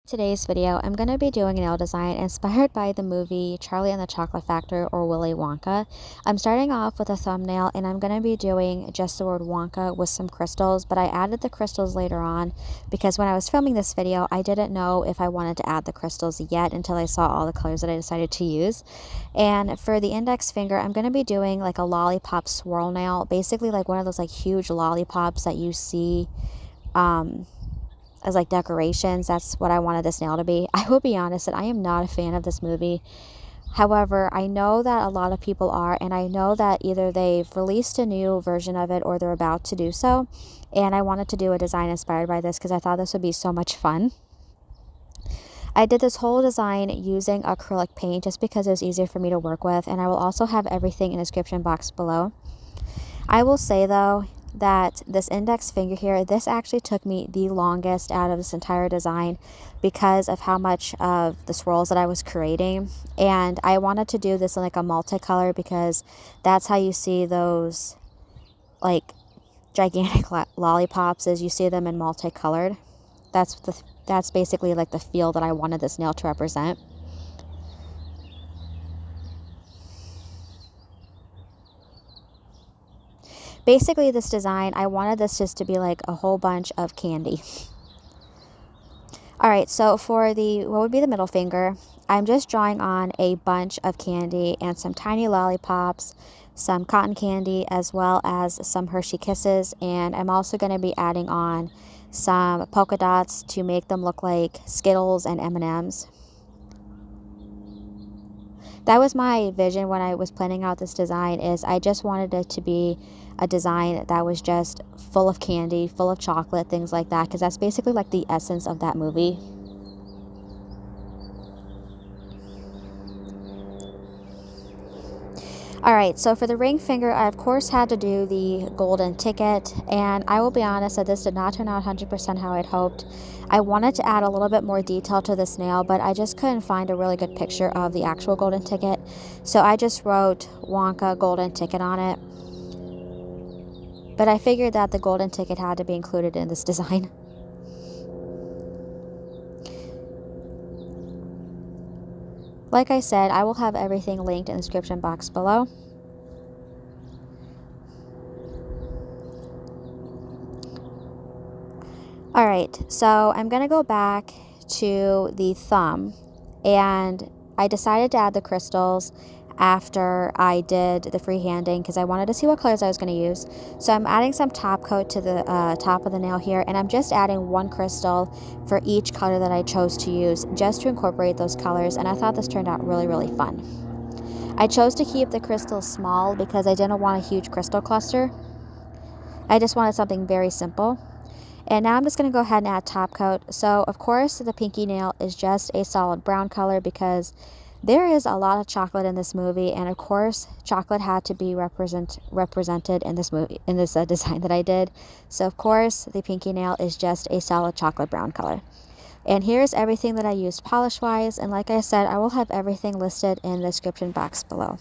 Today's video, I'm going to be doing a nail design inspired by the movie Charlie and the Chocolate Factory or Willy Wonka. I'm starting off with a thumbnail and I'm going to be doing just the word Wonka with some crystals, but I added the crystals later on because when I was filming this video, I didn't know if I wanted to add the crystals yet until I saw all the colors that I decided to use. And for the index finger, I'm going to be doing like a lollipop swirl nail, basically like one of those like huge lollipops that you see as like decorations. That's what I wanted this nail to be. I will be honest that I am not a fan of this movie. However, I know that a lot of people are, and I know that either they've released a new version of it or they're about to do so. And I wanted to do a design inspired by this because I thought this would be so much fun. I did this whole design using acrylic paint just because it was easier for me to work with, and I will also have everything in the description box below. I will say though that this index finger here, this actually took me the longest out of this entire design because of how much of the swirls that I was creating. And I wanted to do this in like a multicolor because that's how you see those like gigantic lollipops, is you see them in multicolored. That's basically like the feel that I wanted this nail to represent. Basically, this design, I wanted this just to be like a whole bunch of candy. All right, so for what would be the middle finger, I'm just drawing on a bunch of candy and some tiny lollipops, some cotton candy, as well as some Hershey Kisses. And I'm also going to be adding on some polka dots to make them look like Skittles and M&Ms. That was my vision when I was planning out this design, is I just wanted it to be a design that was just full of candy, full of chocolate, things like that, because that's basically like the essence of that movie. Alright, so for the ring finger, I of course had to do the golden ticket, and I will be honest that this did not turn out 100% how I'd hoped. I wanted to add a little bit more detail to this nail, but I just couldn't find a really good picture of the actual golden ticket, so I just wrote Wonka golden ticket on it. But I figured that the golden ticket had to be included in this design. Like I said, I will have everything linked in the description box below. Alright, so I'm going to go back to the thumb, and I decided to add the crystals after I did the freehanding because I wanted to see what colors I was going to use. So I'm adding some top coat to the top of the nail here, and I'm just adding one crystal for each color that I chose to use just to incorporate those colors, and I thought this turned out really, really fun. I chose to keep the crystals small because I didn't want a huge crystal cluster. I just wanted something very simple. And now I'm just going to go ahead and add top coat. So of course the pinky nail is just a solid brown color because there is a lot of chocolate in this movie, and of course chocolate had to be represented in this movie, in this design that I did. So of course the pinky nail is just a solid chocolate brown color. And here's everything that I used polish wise, and like I said, I will have everything listed in the description box below.